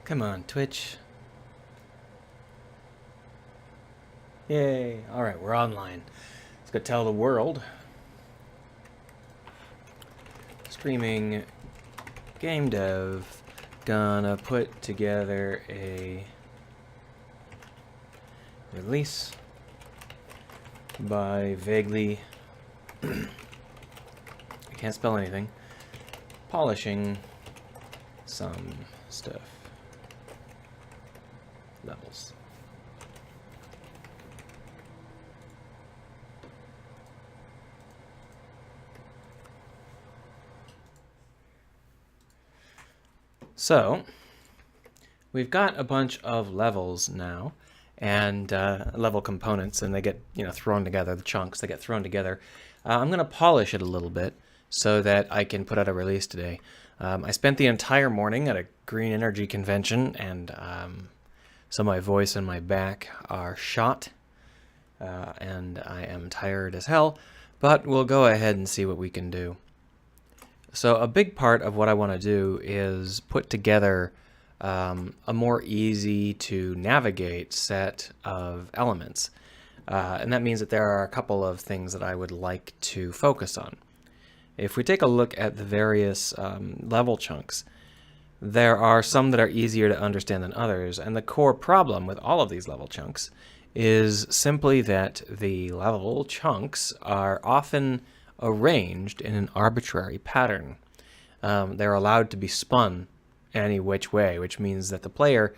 Come on, Twitch. Yay. Alright, we're online. Let's go tell the world. Streaming game dev. Gonna put together a release by vaguely I can't spell anything. Polishing some stuff. Levels. So, we've got a bunch of levels now, and level components, and they get thrown together. The chunks they get thrown together. I'm going to polish it a little bit so that I can put out a release today. I spent the entire morning at a green energy convention, and so my voice and my back are shot, and I am tired as hell. But we'll go ahead and see what we can do. So a big part of what I want to do is put together a more easy to navigate set of elements. And that means that there are a couple of things that I would like to focus on. If we take a look at the various level chunks, there are some that are easier to understand than others, and the core problem with all of these level chunks is simply that the level chunks are often arranged in an arbitrary pattern. They're allowed to be spun any which way, which means that the player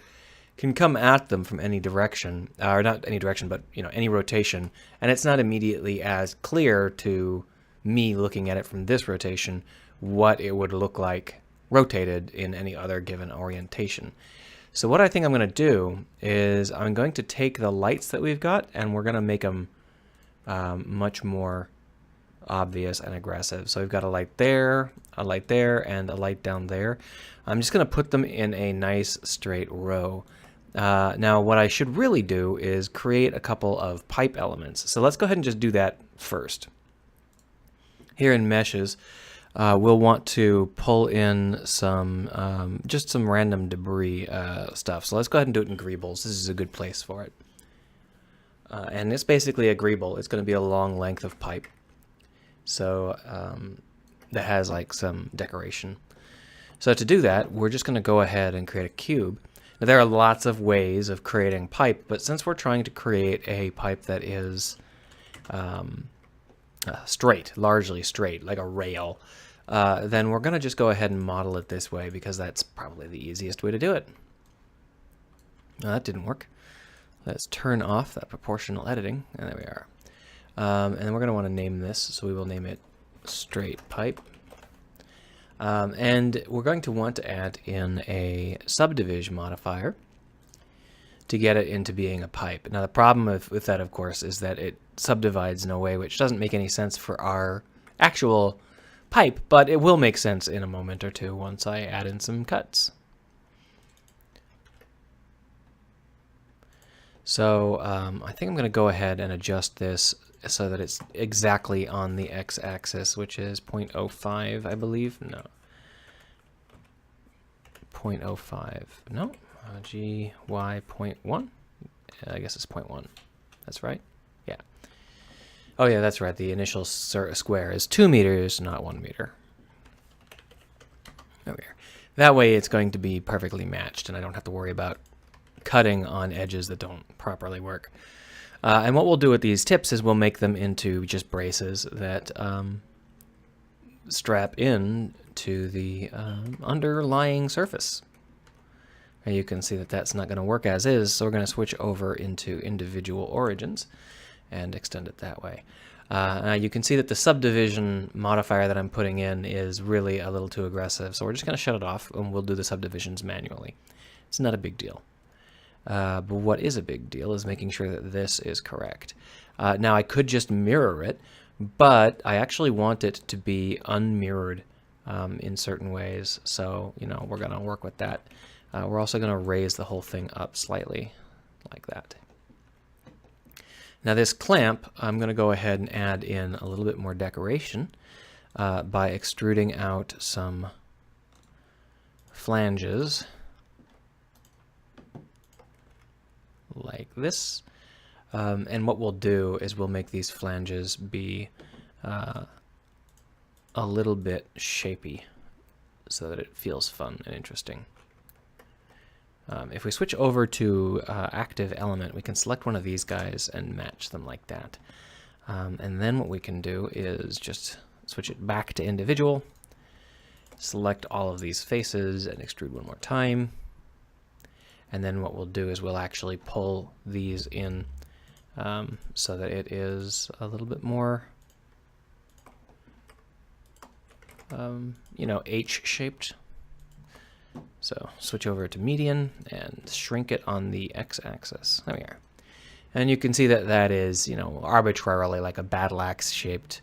can come at them from any direction, or not any direction, but any rotation, and it's not immediately as clear to me looking at it from this rotation what it would look like rotated in any other given orientation. So what I think I'm going to do is I'm going to take the lights that we've got and we're going to make them much more obvious and aggressive. So we've got a light there, and a light down there. I'm just going to put them in a nice straight row. Now what I should really do is create a couple of pipe elements. So let's go ahead and just do that first. Here in meshes, we'll want to pull in some just some random debris stuff. So let's go ahead and do it in greebles. This is a good place for it. And it's basically a greeble. It's going to be a long length of pipe. So that has like some decoration. So to do that, we're just going to go ahead and create a cube. Now, there are lots of ways of creating pipe, but since we're trying to create a pipe that is straight, largely straight, like a rail, then we're going to just go ahead and model it this way because that's probably the easiest way to do it. No, that didn't work. Let's turn off that proportional editing, and there we are. And then we're going to want to name this, so we will name it straight pipe. And we're going to want to add in a subdivision modifier to get it into being a pipe. Now the problem with that, of course, is that it subdivides in a way which doesn't make any sense for our actual pipe, but it will make sense in a moment or two once I add in some cuts. So I think I'm going to go ahead and adjust this so that it's exactly on the x-axis, which is 0.05, I believe. No. 0.05. No. GY 0.1. I guess it's 0.1. That's right. Yeah. Oh yeah, that's right. The initial square is 2 meters, not 1 meter. Over here. That way it's going to be perfectly matched, and I don't have to worry about cutting on edges that don't properly work. And what we'll do with these tips is we'll make them into just braces that strap in to the underlying surface. And you can see that that's not going to work as is, so we're going to switch over into individual origins and extend it that way. Now you can see that the subdivision modifier that I'm putting in is really a little too aggressive, so we're just going to shut it off and we'll do the subdivisions manually. It's not a big deal. But what is a big deal is making sure that this is correct. Now I could just mirror it, but I actually want it to be unmirrored in certain ways, so we're going to work with that. We're also going to raise the whole thing up slightly, like that. Now this clamp, I'm going to go ahead and add in a little bit more decoration by extruding out some flanges like this. And what we'll do is we'll make these flanges be a little bit shapy so that it feels fun and interesting. If we switch over to active element, we can select one of these guys and match them like that. And then what we can do is just switch it back to individual, select all of these faces and extrude one more time. And then what we'll do is we'll actually pull these in so that it is a little bit more, you know, H-shaped. So switch over to median and shrink it on the x-axis. There we are. And you can see that that is, you know, arbitrarily like a battle axe shaped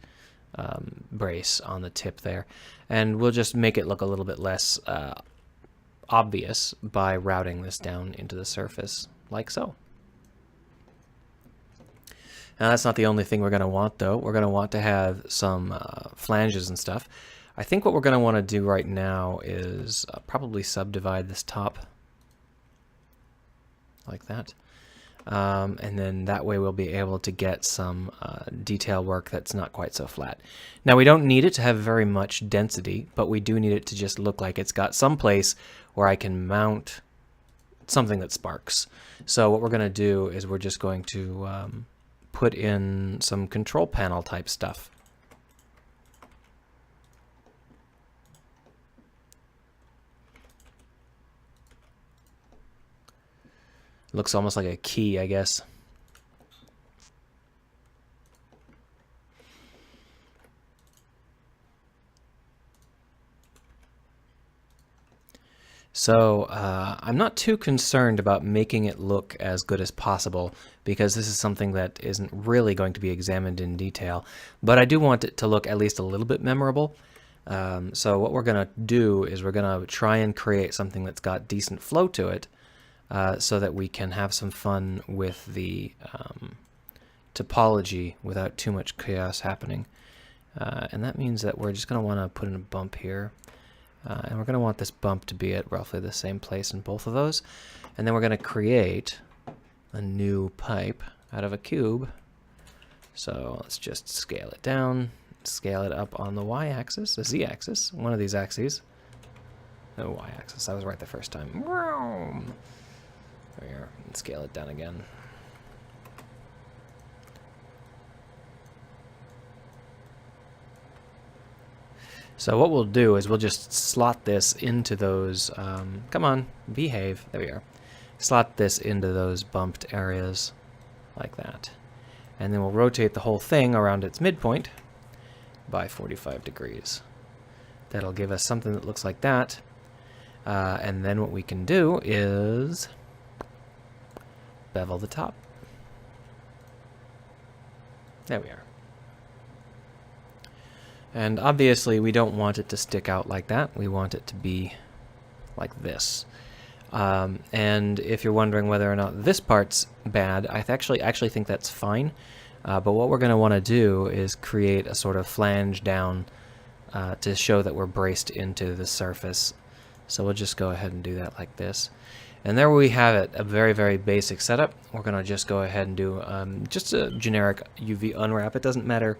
brace on the tip there. And we'll just make it look a little bit less obvious by routing this down into the surface like so. Now that's not the only thing we're going to want though. We're going to want to have some flanges and stuff. I think what we're going to want to do right now is probably subdivide this top like that. And then that way we'll be able to get some detail work that's not quite so flat. Now we don't need it to have very much density, but we do need it to just look like it's got some place where I can mount something that sparks. So what we're going to do is we're just going to put in some control panel type stuff. Looks almost like a key, I guess. So I'm not too concerned about making it look as good as possible because this is something that isn't really going to be examined in detail, but I do want it to look at least a little bit memorable. So what we're going to do is we're going to try and create something that's got decent flow to it, so that we can have some fun with the topology without too much chaos happening. And that means that we're just going to want to put in a bump here. And we're going to want this bump to be at roughly the same place in both of those. And then we're going to create a new pipe out of a cube. So let's just scale it down, scale it up on the y-axis, the z-axis, one of these axes. No, y-axis, I was right the first time. There we are. And scale it down again. So what we'll do is we'll just slot this into those, come on, behave, there we are. Slot this into those bumped areas like that. And then we'll rotate the whole thing around its midpoint by 45 degrees. That'll give us something that looks like that. And then what we can do is bevel the top. There we are. And obviously we don't want it to stick out like that. We want it to be like this. And if you're wondering whether or not this part's bad, I actually think that's fine. But what we're going to want to do is create a sort of flange down to show that we're braced into the surface. So we'll just go ahead and do that like this. And there we have it, a very, very basic setup. We're going to just go ahead and do just a generic UV unwrap. It doesn't matter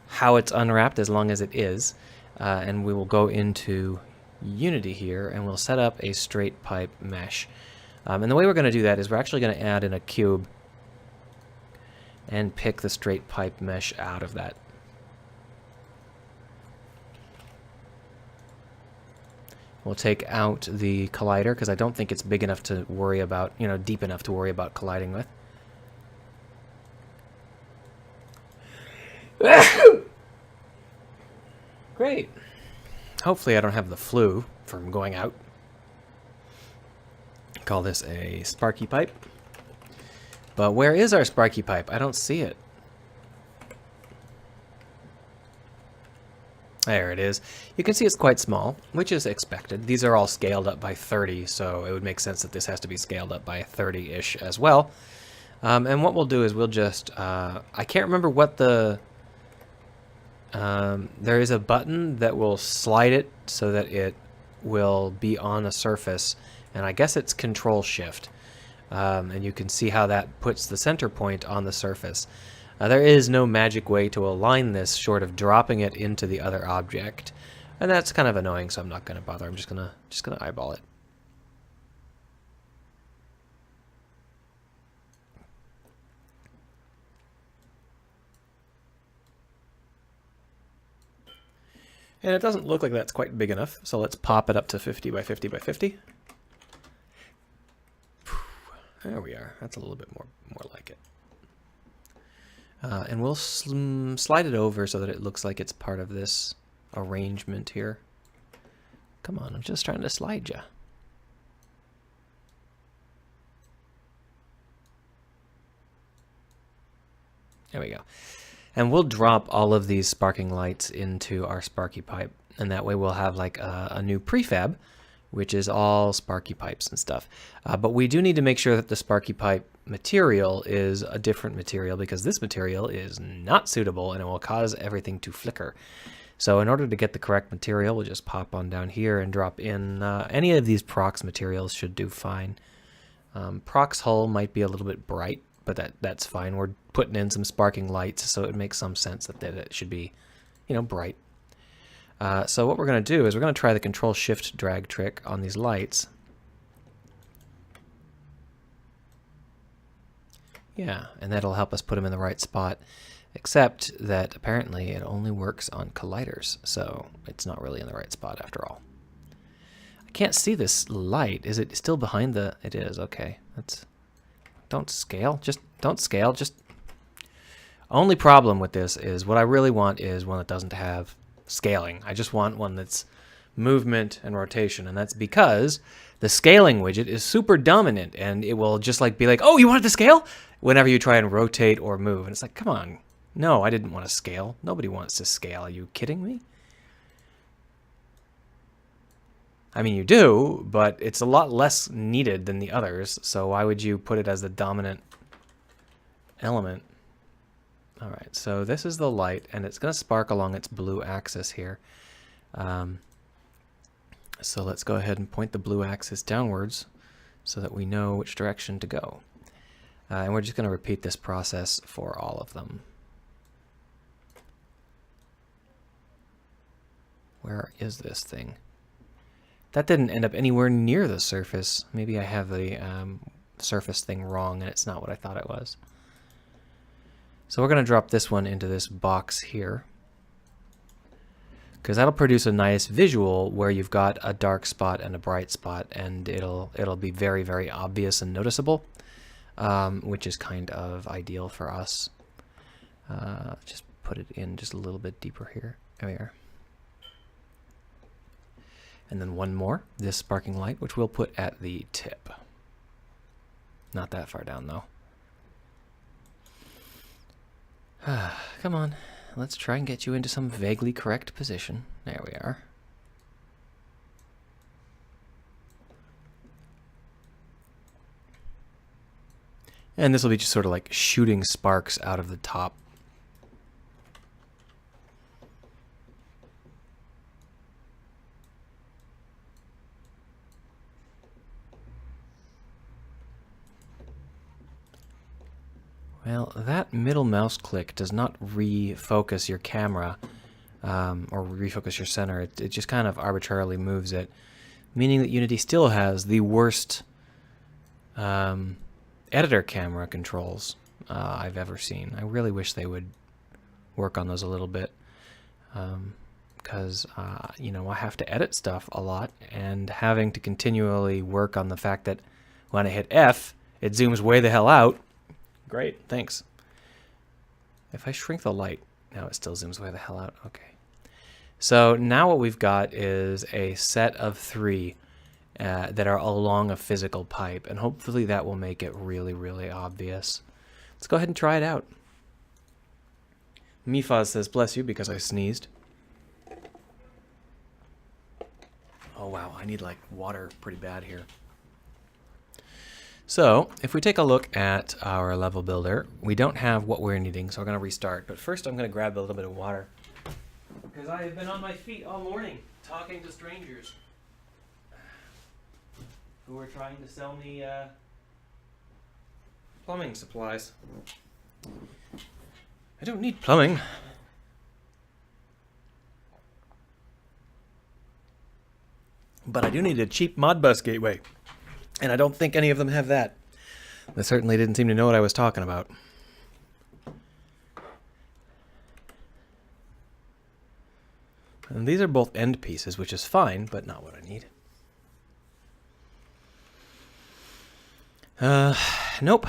how it's unwrapped as long as it is. And we will go into Unity here and we'll set up a straight pipe mesh. And the way we're going to do that is we're actually going to add in a cube and pick the straight pipe mesh out of that. We'll take out the collider because I don't think it's big enough to worry about, you know, deep enough to worry about colliding with. Great. Hopefully I don't have the flu from going out. Call this a sparky pipe. But where is our sparky pipe? I don't see it. There it is. You can see it's quite small, which is expected. These are all scaled up by 30, so it would make sense that this has to be scaled up by 30-ish as well. And what we'll do is we'll just... I can't remember what the... there is a button that will slide it so that it will be on a surface, and I guess it's Control-Shift. And you can see how that puts the center point on the surface. There is no magic way to align this short of dropping it into the other object, and that's kind of annoying, so I'm not going to bother. I'm just gonna eyeball it. And it doesn't look like that's quite big enough, so let's pop it up to 50 by 50 by 50. There we are. That's a little bit more like it. And we'll slide it over so that it looks like it's part of this arrangement here. Come on, I'm just trying to slide ya. There we go. And we'll drop all of these sparking lights into our Sparky pipe, and that way we'll have like a new prefab, which is all Sparky pipes and stuff. But we do need to make sure that the Sparky pipe material is a different material, because this material is not suitable and it will cause everything to flicker. So in order to get the correct material, we'll just pop on down here and drop in any of these Prox materials should do fine. Prox hull might be a little bit bright, but that's fine. We're putting in some sparking lights, so it makes some sense that it should be, bright. So what we're going to do is we're going to try the Control-Shift-Drag trick on these lights. Yeah, and that'll help us put them in the right spot, except that apparently it only works on colliders, so it's not really in the right spot after all. I can't see this light. Is it still behind the... It is, okay. Don't scale. Just don't scale. Just... Only problem with this is what I really want is one that doesn't have scaling. I just want one that's movement and rotation, and that's because the scaling widget is super dominant, and it will just be like, oh, you wanted to scale? Whenever you try and rotate or move. And it's like, come on. No, I didn't want to scale. Nobody wants to scale. Are you kidding me? I mean, you do, but it's a lot less needed than the others, so why would you put it as the dominant element? All right, so this is the light, and it's going to spark along its blue axis here. So let's go ahead and point the blue axis downwards so that we know which direction to go. And we're just going to repeat this process for all of them. Where is this thing? That didn't end up anywhere near the surface. Maybe I have the surface thing wrong and it's not what I thought it was. So we're going to drop this one into this box here, because that'll produce a nice visual where you've got a dark spot and a bright spot, and it'll be very, very obvious and noticeable, which is kind of ideal for us. Just put it in just a little bit deeper here. There we are. And then one more, this sparking light, which we'll put at the tip. Not that far down, though. Come on, let's try and get you into some vaguely correct position. There we are. And this will be just sort of like shooting sparks out of the top. Well, that middle mouse click does not refocus your camera, or refocus your center. It just kind of arbitrarily moves it, meaning that Unity still has the worst editor camera controls I've ever seen. I really wish they would work on those a little bit, because you know, I have to edit stuff a lot, and having to continually work on the fact that when I hit F, it zooms way the hell out. Great, thanks. If I shrink the light, now it still zooms way the hell out. Okay. So now what we've got is a set of 3 that are along a physical pipe, and hopefully that will make it really, really obvious. Let's go ahead and try it out. Mifaz says, bless you, because I sneezed. Oh wow, I need like water pretty bad here. So if we take a look at our level builder, we don't have what we're needing, so we're going to restart. But first I'm going to grab a little bit of water, because I have been on my feet all morning talking to strangers who are trying to sell me Plumbing supplies. I don't need plumbing. But I do need a cheap Modbus gateway. And I don't think any of them have that. They certainly didn't seem to know what I was talking about. And these are both end pieces, which is fine, but not what I need. Nope.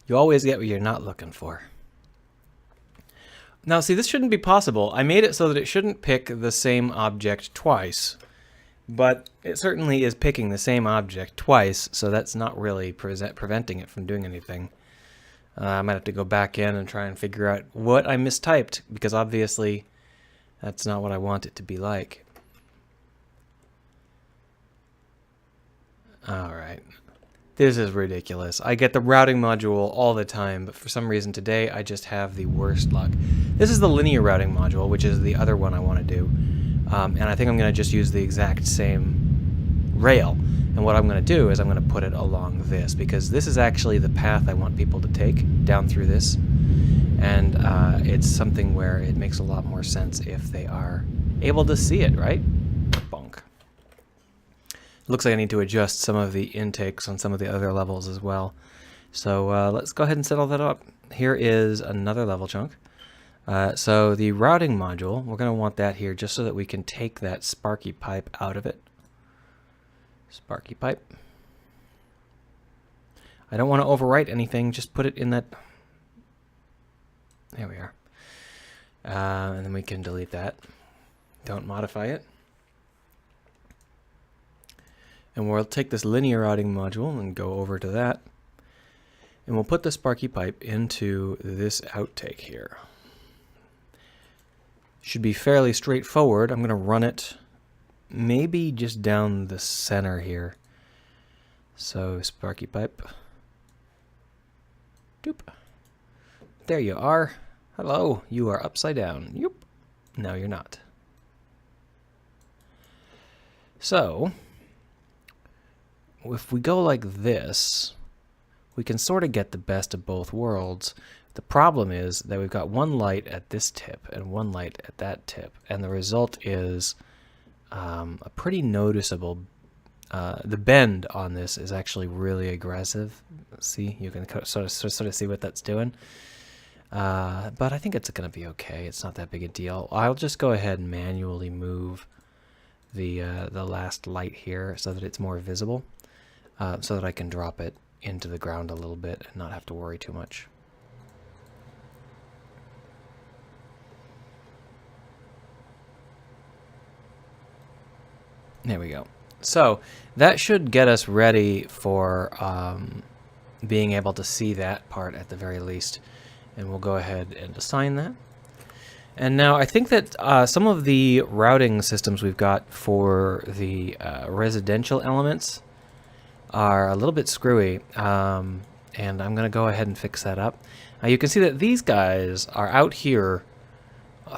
You always get what you're not looking for. Now, see, this shouldn't be possible. I made it so that it shouldn't pick the same object twice. But it certainly is picking the same object twice, so that's not really preventing it from doing anything. I might have to go back in and try and figure out what I mistyped, because obviously that's not what I want it to be like. Alright. This is ridiculous. I get the routing module all the time, but for some reason today I just have the worst luck. This is the linear routing module, which is the other one I want to do. And I think I'm going to just use the exact same rail. And what I'm going to do is I'm going to put it along this, because this is actually the path I want people to take down through this. And it's something where it makes a lot more sense if they are able to see it, right? Bonk. Looks like I need to adjust some of the intakes on some of the other levels as well. So let's go ahead and set all that up. Here is another level chunk. So the routing module, we're going to want that here just so that we can take that Sparky pipe out of it. Sparky pipe. I don't want to overwrite anything, just put it in that. There we are. And then we can delete that. Don't modify it. And we'll take this linear routing module and go over to that. And we'll put the Sparky pipe into this outtake here. Should be fairly straightforward. I'm going to run it maybe just down the center here. So Sparky pipe. Doop. There you are. Hello, you are upside down. Yep. No, you're not. So if we go like this, we can sort of get the best of both worlds. The problem is that we've got one light at this tip and one light at that tip, and the result is a pretty noticeable. The bend on this is actually really aggressive. See, you can sort of see what that's doing. But I think it's going to be okay. It's not that big a deal. I'll just go ahead and manually move the last light here so that it's more visible. So that I can drop it into the ground a little bit and not have to worry too much. There we go. So that should get us ready for being able to see that part at the very least. And we'll go ahead and assign that. And now I think that some of the routing systems we've got for the residential elements are a little bit screwy, and I'm going to go ahead and fix that up. You can see that these guys are out here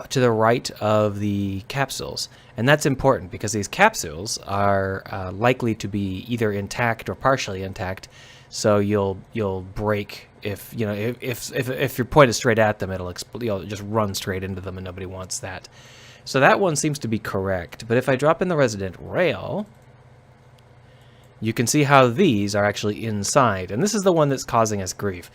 to the right of the capsules, and that's important because these capsules are likely to be either intact or partially intact. So you'll break if you know if your point is straight at them, it'll explode. You'll just run straight into them, and nobody wants that. So that one seems to be correct. But if I drop in the resident rail, you can see how these are actually inside, and this is the one that's causing us grief.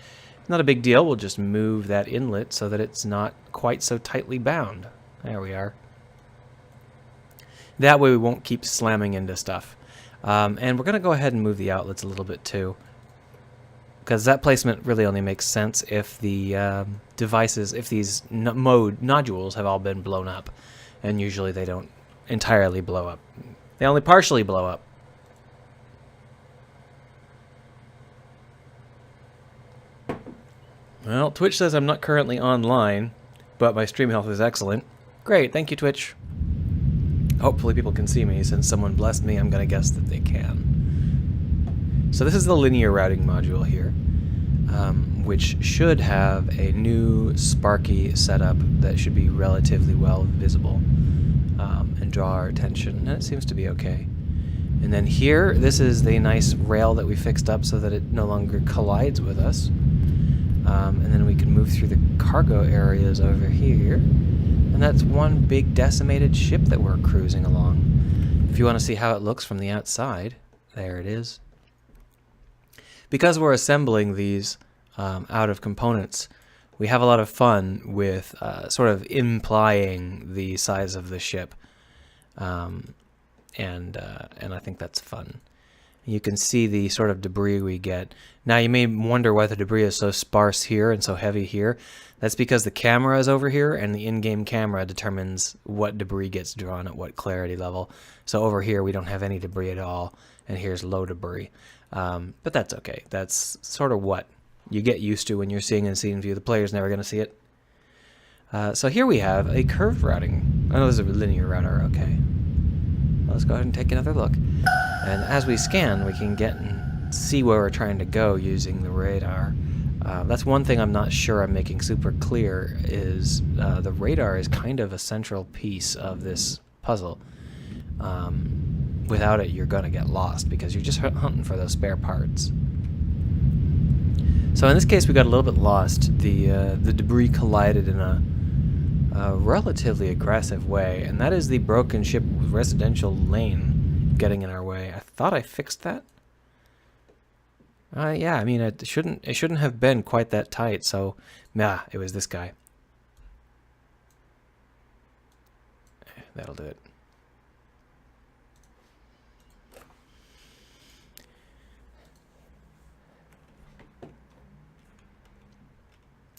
Not a big deal. We'll just move that inlet so that it's not quite so tightly bound. There we are. That way we won't keep slamming into stuff. And we're going to go ahead and move the outlets a little bit too, because that placement really only makes sense if the devices, if these nodules have all been blown up, and usually they don't entirely blow up. They only partially blow up. Well, Twitch says I'm not currently online, but my stream health is excellent. Great, thank you, Twitch. Hopefully people can see me. Since someone blessed me, I'm going to guess that they can. So this is the linear routing module here, which should have a new Sparky setup that should be relatively well visible and draw our attention, and it seems to be okay. And then here, this is the nice rail that we fixed up so that it no longer collides with us. And then we can move through the cargo areas over here. And that's one big decimated ship that we're cruising along. If you want to see how it looks from the outside, there it is. Because we're assembling these out of components, we have a lot of fun with sort of implying the size of the ship. And I think that's fun. You can see the sort of debris we get. Now you may wonder why the debris is so sparse here and so heavy here. That's because the camera is over here, and the in-game camera determines what debris gets drawn at what clarity level. So over here we don't have any debris at all, and here's low debris. But that's okay. That's sort of what you get used to when you're seeing in scene view. The player's never going to see it. So here we have a curved routing. I know there's a linear router, okay. Let's go ahead and take another look. And as we scan, we can get and see where we're trying to go using the radar. That's one thing I'm not sure I'm making super clear is the radar is kind of a central piece of this puzzle. Without it, you're going to get lost because you're just hunting for those spare parts. So in this case, we got a little bit lost. The debris collided in a relatively aggressive way, and that is the broken ship residential lane getting in our way. I thought I fixed that. Yeah, I mean it shouldn't have been quite that tight. So, nah, it was this guy. That'll do it.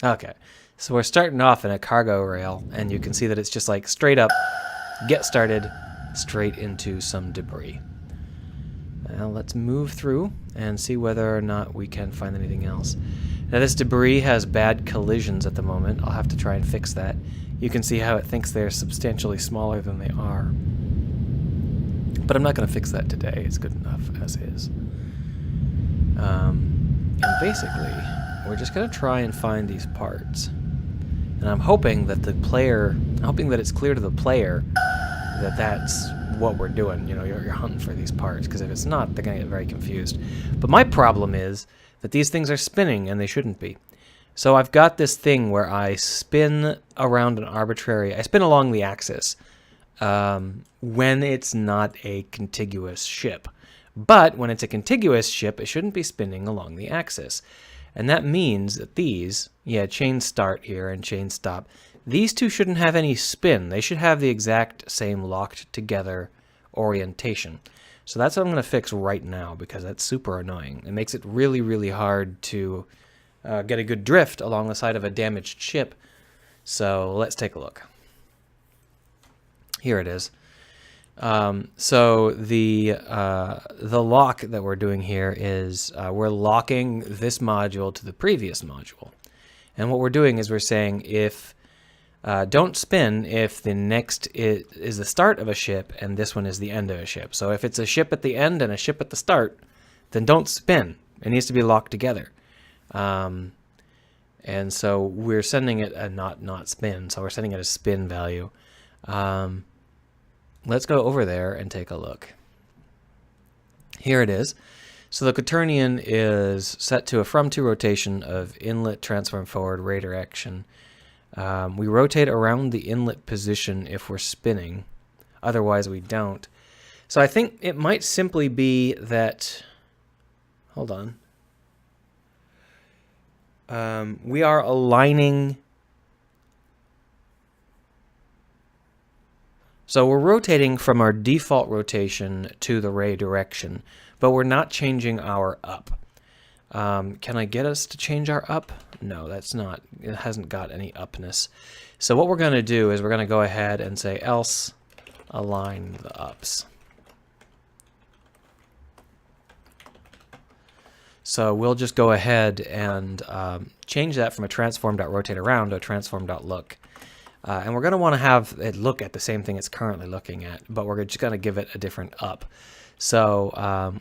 Okay, so we're starting off in a cargo rail, and you can see that it's just like straight up, get started, straight into some debris. Now let's move through and see whether or not we can find anything else. Now this debris has bad collisions at the moment. I'll have to try and fix that. You can see how it thinks they're substantially smaller than they are. But I'm not going to fix that today. It's good enough as is. And basically, we're just going to try and find these parts. And I'm hoping that it's clear to the player that that's what we're doing. You know, you're hunting for these parts, because if it's not, they're going to get very confused. But my problem is that these things are spinning, and they shouldn't be. So I've got this thing where I spin around I spin along the axis when it's not a contiguous ship. But when it's a contiguous ship, it shouldn't be spinning along the axis. And that means that these, chain start here and chain stop, these two shouldn't have any spin. They should have the exact same locked together orientation. So that's what I'm going to fix right now, because that's super annoying. It makes it really, really hard to get a good drift along the side of a damaged ship. So let's take a look. Here it is. So the lock that we're doing here is we're locking this module to the previous module. And what we're doing is we're saying if don't spin if the next is the start of a ship and this one is the end of a ship. So if it's a ship at the end and a ship at the start, then don't spin. It needs to be locked together. And so we're sending it a not spin. So we're sending it a spin value. Let's go over there and take a look. Here it is. So the quaternion is set to a from-to rotation of inlet transform forward ray direction. We rotate around the inlet position if we're spinning. Otherwise we don't. So I think it might simply be that... Hold on. We are aligning... So we're rotating from our default rotation to the ray direction, but we're not changing our up. Can I get us to change our up? No, that's not. It hasn't got any upness. So what we're going to do is we're going to go ahead and say else align the ups. So we'll just go ahead and change that from a transform.rotateAround to a transform.look. And we're going to want to have it look at the same thing it's currently looking at, but we're just going to give it a different up. So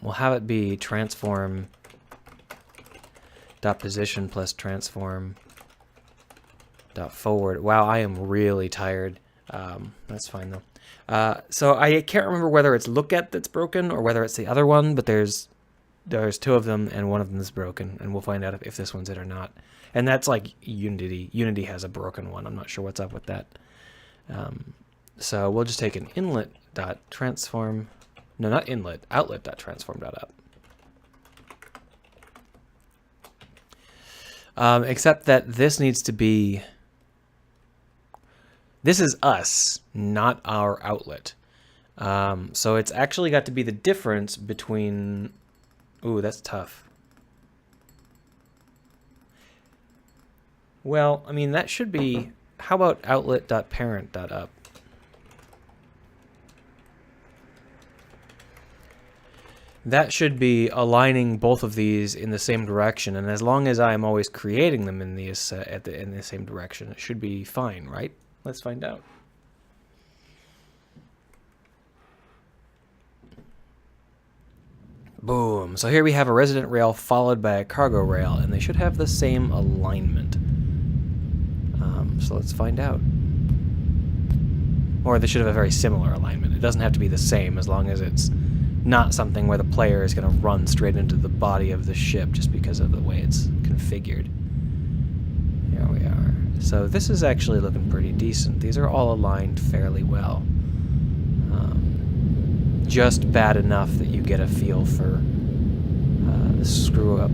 we'll have it be transform.position plus transform.forward. Wow, I am really tired. That's fine though. So I can't remember whether it's look at that's broken or whether it's the other one, but there's two of them and one of them is broken, and we'll find out if this one's it or not. And that's like Unity. Unity has a broken one. I'm not sure what's up with that. So we'll just take an inlet.transform. No, not inlet. Outlet.transform.up. Except that this needs to be... This is us, not our outlet. So it's actually got to be the difference between... Ooh, that's tough. Well, I mean, that should be... How about outlet.parent.up? That should be aligning both of these in the same direction, and as long as I am always creating them in these in the same direction, it should be fine, right? Let's find out. Boom. So here we have a resident rail followed by a cargo rail, and they should have the same alignment. So let's find out. Or they should have a very similar alignment. It doesn't have to be the same as long as it's not something where the player is going to run straight into the body of the ship just because of the way it's configured. Here we are. So this is actually looking pretty decent. These are all aligned fairly well. Just bad enough that you get a feel for the screw up.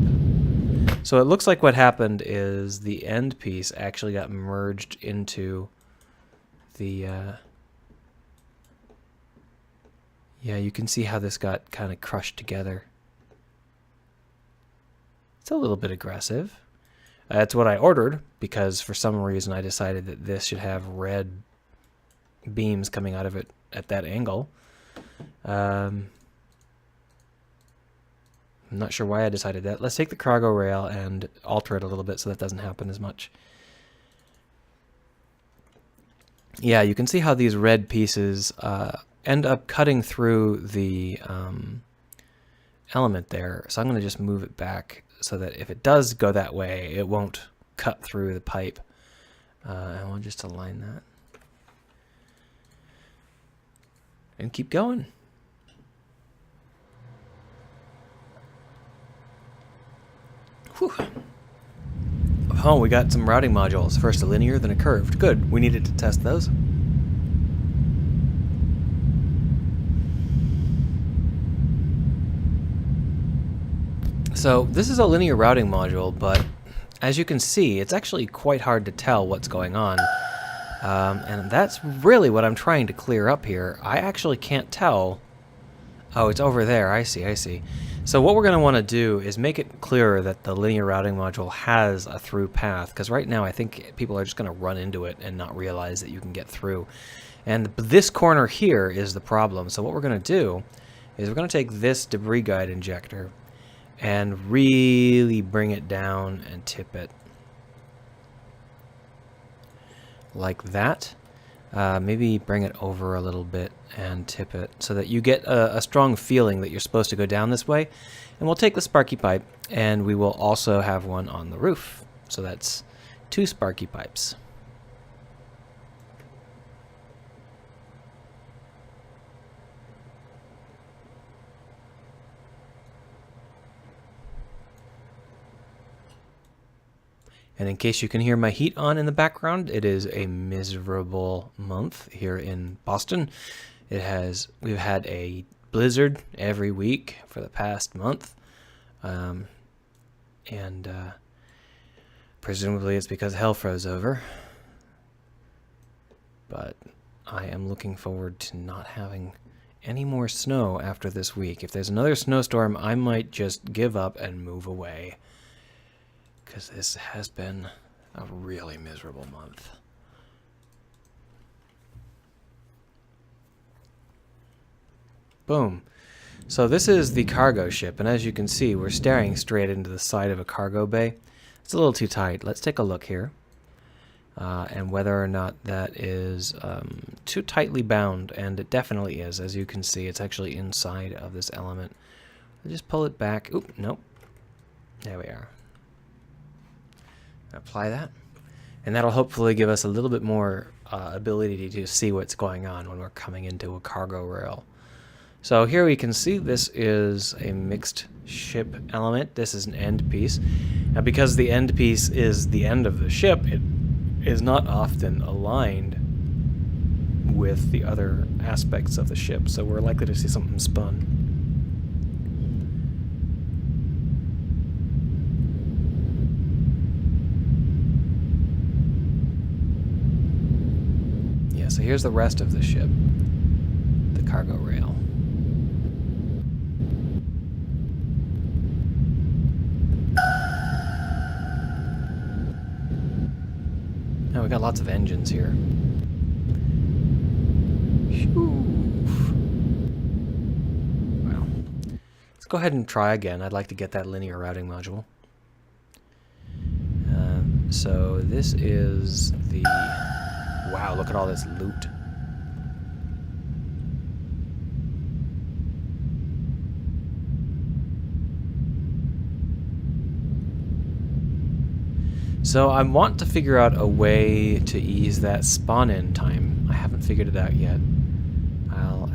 So it looks like what happened is the end piece actually got merged into the... Yeah, you can see how this got kind of crushed together. It's a little bit aggressive. That's what I ordered, because for some reason I decided that this should have red beams coming out of it at that angle. I'm not sure why I decided that. Let's take the cargo rail and alter it a little bit so that doesn't happen as much. Yeah, you can see how these red pieces end up cutting through the element there. So I'm going to just move it back so that if it does go that way, it won't cut through the pipe. And we'll just align that. And keep going. Whew. Oh, we got some routing modules. First a linear, then a curved. Good. We needed to test those. So this is a linear routing module, but as you can see, it's actually quite hard to tell what's going on. And that's really what I'm trying to clear up here. I actually can't tell. Oh, it's over there. I see, I see. So what we're going to want to do is make it clearer that the linear routing module has a through path, because right now I think people are just going to run into it and not realize that you can get through. And this corner here is the problem. So what we're going to do is we're going to take this debris guide injector and really bring it down and tip it. Like that. Maybe bring it over a little bit and tip it so that you get a strong feeling that you're supposed to go down this way. And we'll take the sparky pipe and we will also have one on the roof. So that's 2 sparky pipes. And in case you can hear my heat on in the background, it is a miserable month here in Boston. We've had a blizzard every week for the past month. Presumably it's because hell froze over. But I am looking forward to not having any more snow after this week. If there's another snowstorm, I might just give up and move away. Because this has been a really miserable month. Boom. So this is the cargo ship, and as you can see, we're staring straight into the side of a cargo bay. It's a little too tight. Let's take a look here. And whether or not that is too tightly bound, and it definitely is. As you can see, it's actually inside of this element. I'll just pull it back. Oop, nope. There we are. Apply that, and that'll hopefully give us a little bit more ability to see what's going on when we're coming into a cargo rail. So here we can see this is a mixed ship element. This is an end piece. Now because the end piece is the end of the ship, it is not often aligned with the other aspects of the ship, so we're likely to see something spun. Yeah, so here's the rest of the ship, the cargo rail. Now we got lots of engines here. Well, let's go ahead and try again. I'd like to get that linear routing module. So this is the... Wow, look at all this loot. So I want to figure out a way to ease that spawn-in time. I haven't figured it out yet.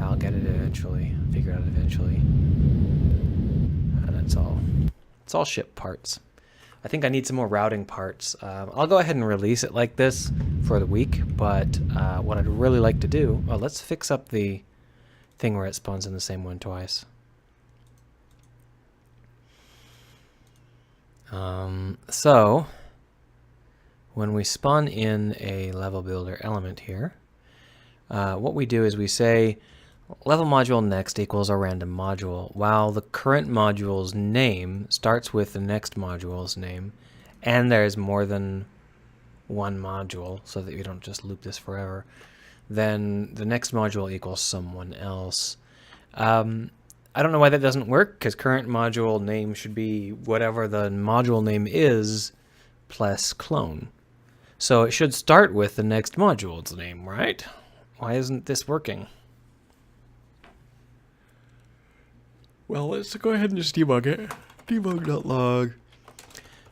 I'll get it eventually. Figure it out eventually. That's all. It's all ship parts. I think I need some more routing parts. I'll go ahead and release it like this for the week, but what I'd really like to do... Well, let's fix up the thing where it spawns in the same one twice. So... when we spawn in a level builder element here, what we do is we say level module next equals a random module, while the current module's name starts with the next module's name, and there's more than one module, so that you don't just loop this forever. Then the next module equals someone else. I don't know why that doesn't work, because current module name should be whatever the module name is plus clone. So it should start with the next module's name, right? Why isn't this working? Well, let's go ahead and just debug it. Debug.log.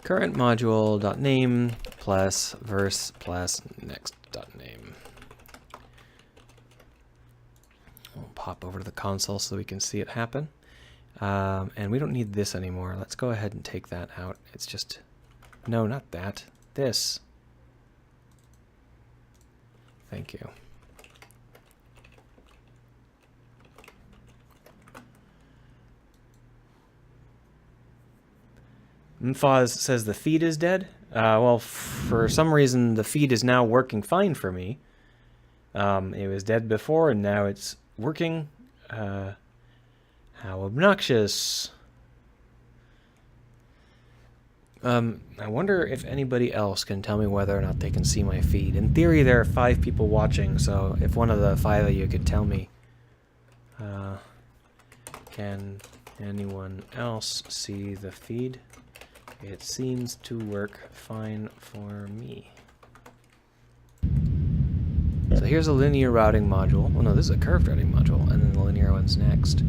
Current module.name plus verse plus next.name. We'll pop over to the console so we can see it happen. And we don't need this anymore. Let's go ahead and take that out. It's just... No, not that. This. Thank you. Mfaz says the feed is dead. Well, for some reason, the feed is now working fine for me. It was dead before, and now it's working. How obnoxious. I wonder if anybody else can tell me whether or not they can see my feed. In theory, there are 5 people watching, so if one of the 5 of you could tell me. Can anyone else see the feed? It seems to work fine for me. So here's a linear routing module. Well, no, this is a curved routing module, and then the linear one's next.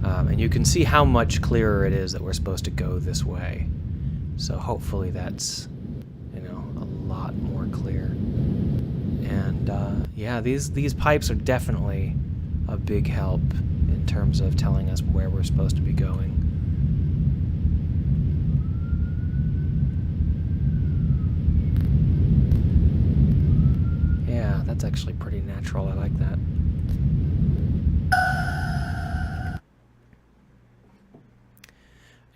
And you can see how much clearer it is that we're supposed to go this way. So hopefully that's, you know, a lot more clear. And yeah, these pipes are definitely a big help in terms of telling us where we're supposed to be going. Yeah, that's actually pretty natural. I like that.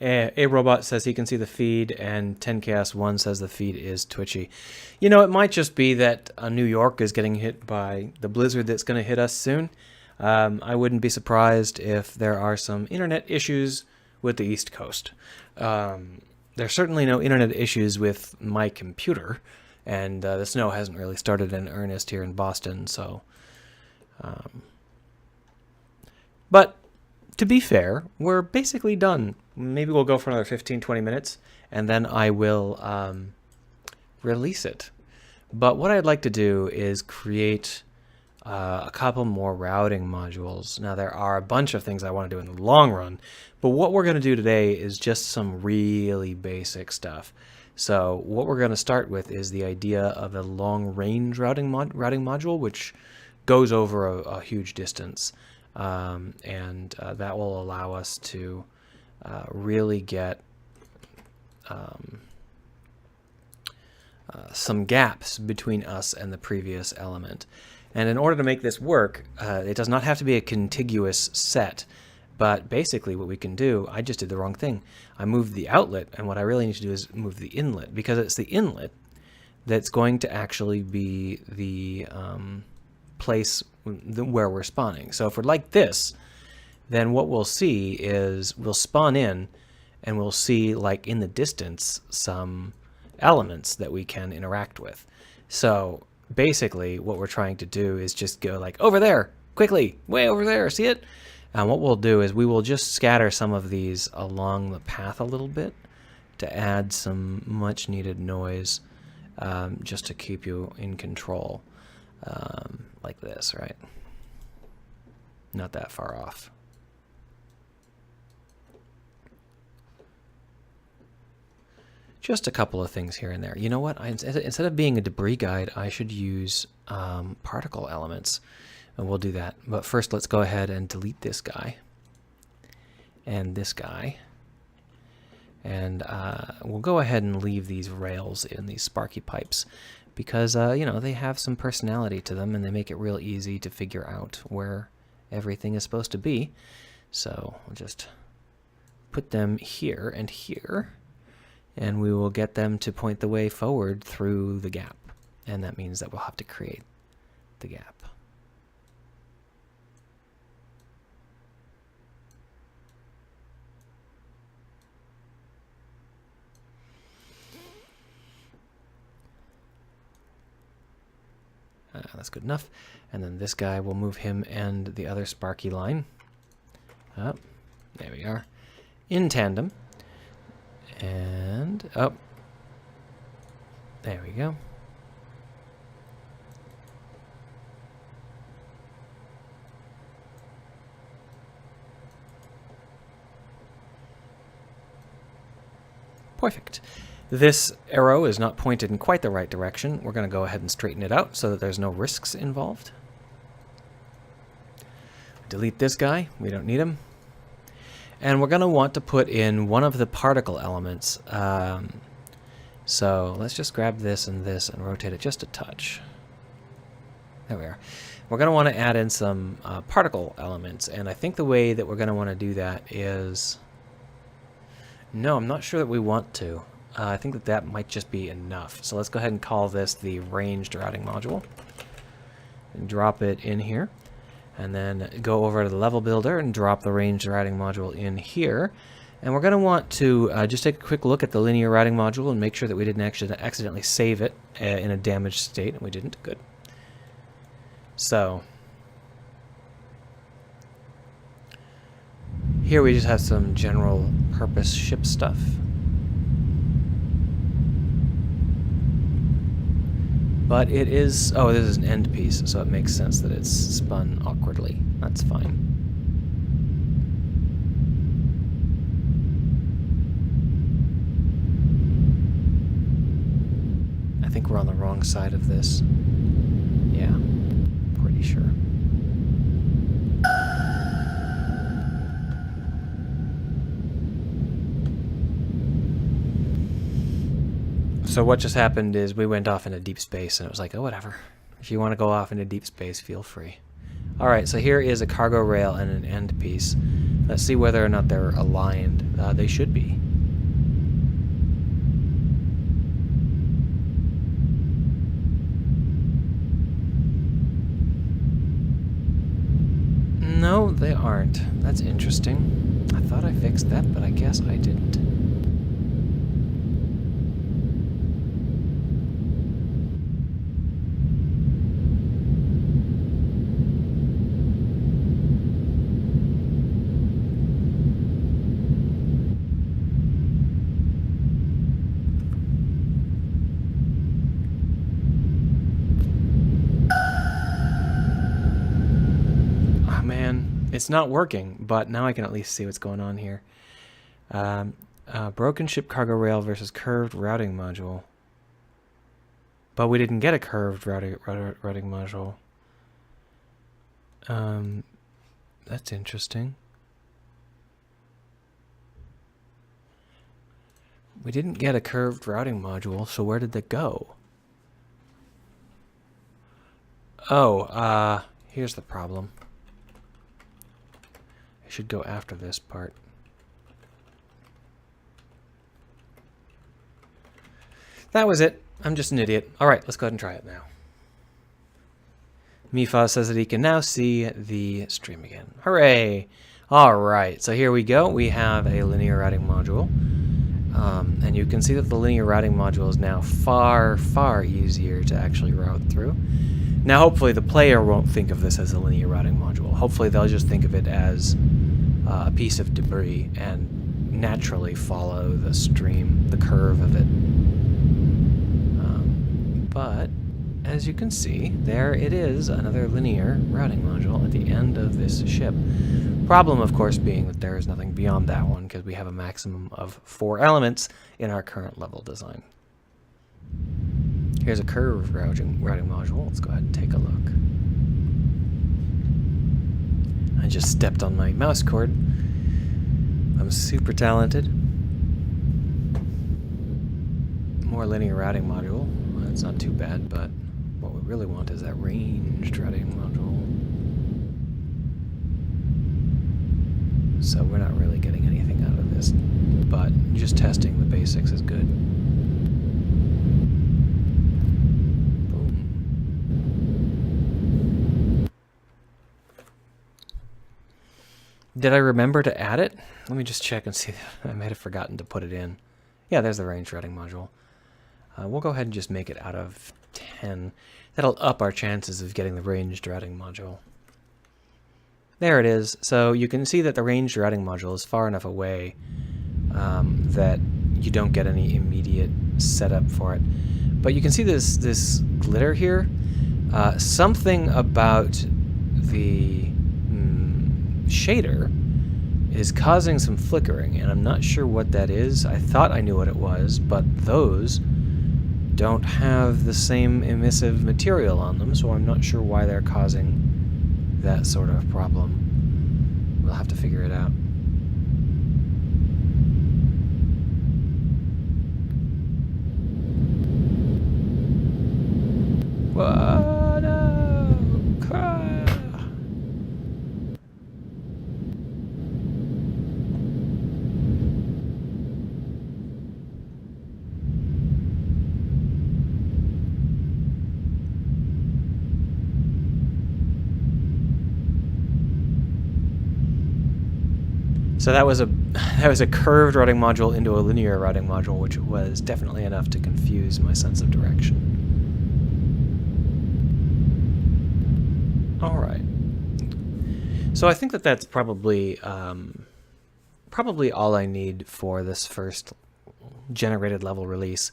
A Robot says he can see the feed, and 10Chaos1 says the feed is twitchy. You know, it might just be that New York is getting hit by the blizzard that's going to hit us soon. I wouldn't be surprised if there are some internet issues with the East Coast. There's certainly no internet issues with my computer, and the snow hasn't really started in earnest here in Boston, so... But, to be fair, we're basically done. Maybe we'll go for another 15-20 minutes, and then I will release it. But what I'd like to do is create a couple more routing modules. Now, there are a bunch of things I want to do in the long run, but what we're going to do today is just some really basic stuff. So what we're going to start with is the idea of a long-range routing module, which goes over a huge distance, and that will allow us to really get some gaps between us and the previous element. And in order to make this work, it does not have to be a contiguous set. But basically what we can do, I just did the wrong thing. I moved the outlet, and what I really need to do is move the inlet, because it's the inlet that's going to actually be the place where we're spawning. So if we're like this, then what we'll see is we'll spawn in, and we'll see, like in the distance, some elements that we can interact with. So basically what we're trying to do is just go like, over there, quickly, way over there, see it? And what we'll do is we will just scatter some of these along the path a little bit to add some much needed noise, just to keep you in control, like this, right? Not that far off. Just a couple of things here and there. You know what? Instead of being a debris guide, I should use particle elements. And we'll do that. But first, let's go ahead and delete this guy. And this guy. And we'll go ahead and leave these rails in these sparky pipes. Because, you know, they have some personality to them, and they make it real easy to figure out where everything is supposed to be. So we'll just put them here and here. And we will get them to point the way forward through the gap. And that means that we'll have to create the gap. That's good enough. And then this guy, will move him and the other sparky line up. There we are. In tandem. And up. There we go. Perfect. This arrow is not pointed in quite the right direction. We're going to go ahead and straighten it out so that there's no risks involved. Delete this guy. We don't need him. And we're going to want to put in one of the particle elements. So let's just grab this and rotate it just a touch. There we are. We're going to want to add in some particle elements. And I think the way that we're going to want to do that is... No, I'm not sure that we want to. I think that that might just be enough. So let's go ahead and call this the ranged routing module. And drop it in here. And then go over to the level builder and drop the ranged routing module in here. And we're going to want to just take a quick look at the linear routing module and make sure that we didn't actually accidentally save it in a damaged state. And we didn't. Good. So here we just have some general purpose ship stuff. But it is... Oh, this is an end piece, so it makes sense that it's spun awkwardly. That's fine. I think we're on the wrong side of this. Yeah, pretty sure. So what just happened is we went off into deep space, and it was like, oh, whatever. If you want to go off into deep space, feel free. All right, so here is a cargo rail and an end piece. Let's see whether or not they're aligned. They should be. No, they aren't. That's interesting. I thought I fixed that, but I guess I didn't. It's not working, but now I can at least see what's going on here. Broken ship cargo rail versus curved routing module. But we didn't get a curved routing module. That's interesting. We didn't get a curved routing module, so where did that go? Oh, here's the problem. I should go after this part. That was it. I'm just an idiot. Alright, let's go ahead and try it now. Mifa says that he can now see the stream again. Hooray! Alright, so here we go. We have a linear routing module. And you can see that the linear routing module is now far, far easier to actually route through. Now, hopefully the player won't think of this as a linear routing module. Hopefully they'll just think of it as a piece of debris and naturally follow the stream, the curve of it. But, as you can see, there it is, another linear routing module at the end of this ship. Problem, of course, being that there is nothing beyond that one, because we have a maximum of 4 elements in our current level design. Here's a curved routing module. Let's go ahead and take a look. I just stepped on my mouse cord. I'm super talented. More linear routing module. Well, that's not too bad, but what we really want is that ranged routing module. So we're not really getting anything out of this, but just testing the basics is good. Boom. Did I remember to add it? Let me just check and see. I might have forgotten to put it in. Yeah, there's the ranged routing module. We'll go ahead and just make it out of 10. That'll up our chances of getting the ranged routing module. There it is. So you can see that the ranged routing module is far enough away that you don't get any immediate setup for it. But you can see this glitter here. Something about the shader is causing some flickering, and I'm not sure what that is. I thought I knew what it was, but those don't have the same emissive material on them, so I'm not sure why they're causing that sort of problem. We'll have to figure it out. Whoa, no! So that was a curved routing module into a linear routing module, which was definitely enough to confuse my sense of direction. All right. So I think that that's probably all I need for this first generated level release.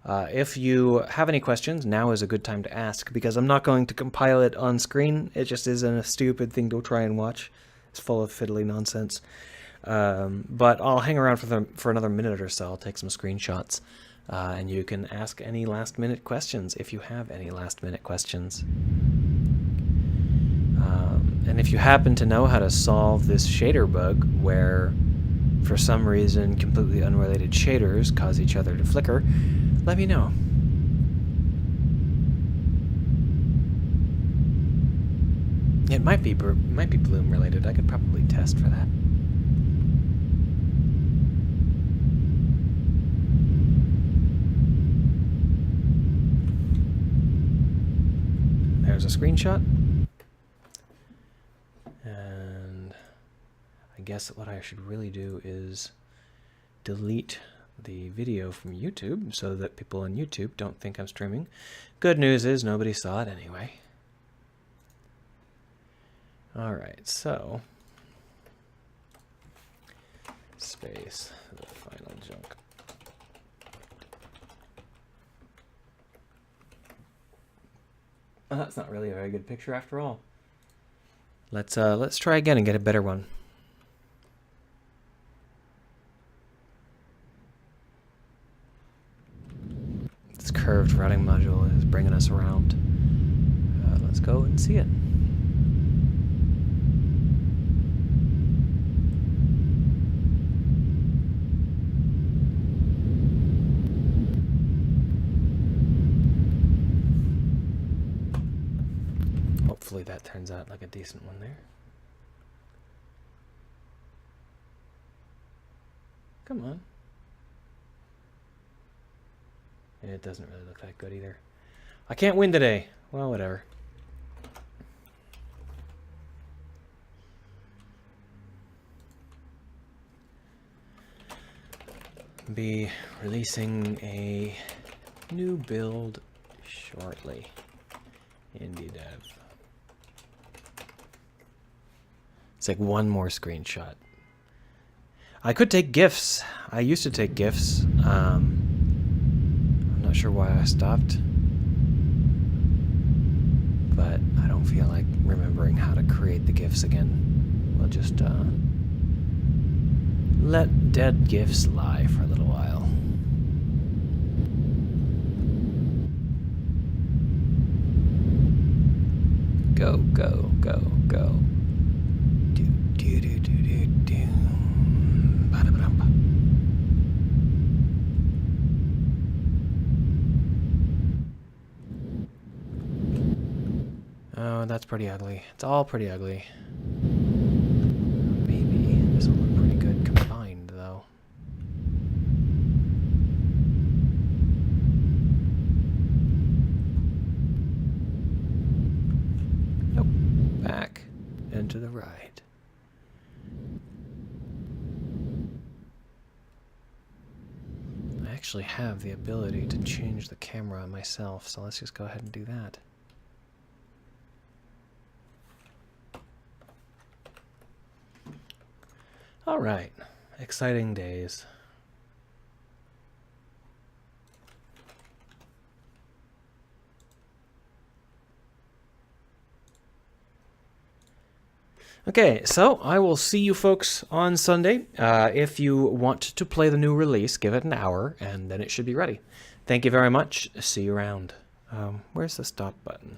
If you have any questions, now is a good time to ask, because I'm not going to compile it on screen. It just isn't a stupid thing to try and watch. It's full of fiddly nonsense. But I'll hang around for another minute or so. I'll take some screenshots, and you can ask any last-minute questions if you have any last-minute questions. And if you happen to know how to solve this shader bug, where for some reason completely unrelated shaders cause each other to flicker, let me know. It might be Bloom related. I could probably test for that. There's a screenshot. And I guess what I should really do is delete the video from YouTube so that people on YouTube don't think I'm streaming. Good news is nobody saw it anyway. Alright, so space the final junk. Oh, that's not really a very good picture after all. Let's try again and get a better one. curved routing module is bringing us around. Let's go and see it. Hopefully that turns out like a decent one there. Come on. It doesn't really look that good either. I can't win today. Well, whatever. Be releasing a new build shortly. Indie dev. It's like one more screenshot. I could take GIFs. I used to take GIFs. I'm not sure why I stopped. But I don't feel like remembering how to create the GIFs again. We'll just let dead GIFs lie for a little while. Go, go, go, go. Do, do, do, do, do, do. Ba-da-ba-dum. Oh, that's pretty ugly. It's all pretty ugly. Maybe this will look pretty good combined, though. Nope. Back and to the right. I actually have the ability to change the camera myself, so let's just go ahead and do that. All right, exciting days. Okay, so I will see you folks on Sunday. If you want to play the new release, give it an hour, and then it should be ready. Thank you very much. See you around. Where's the stop button?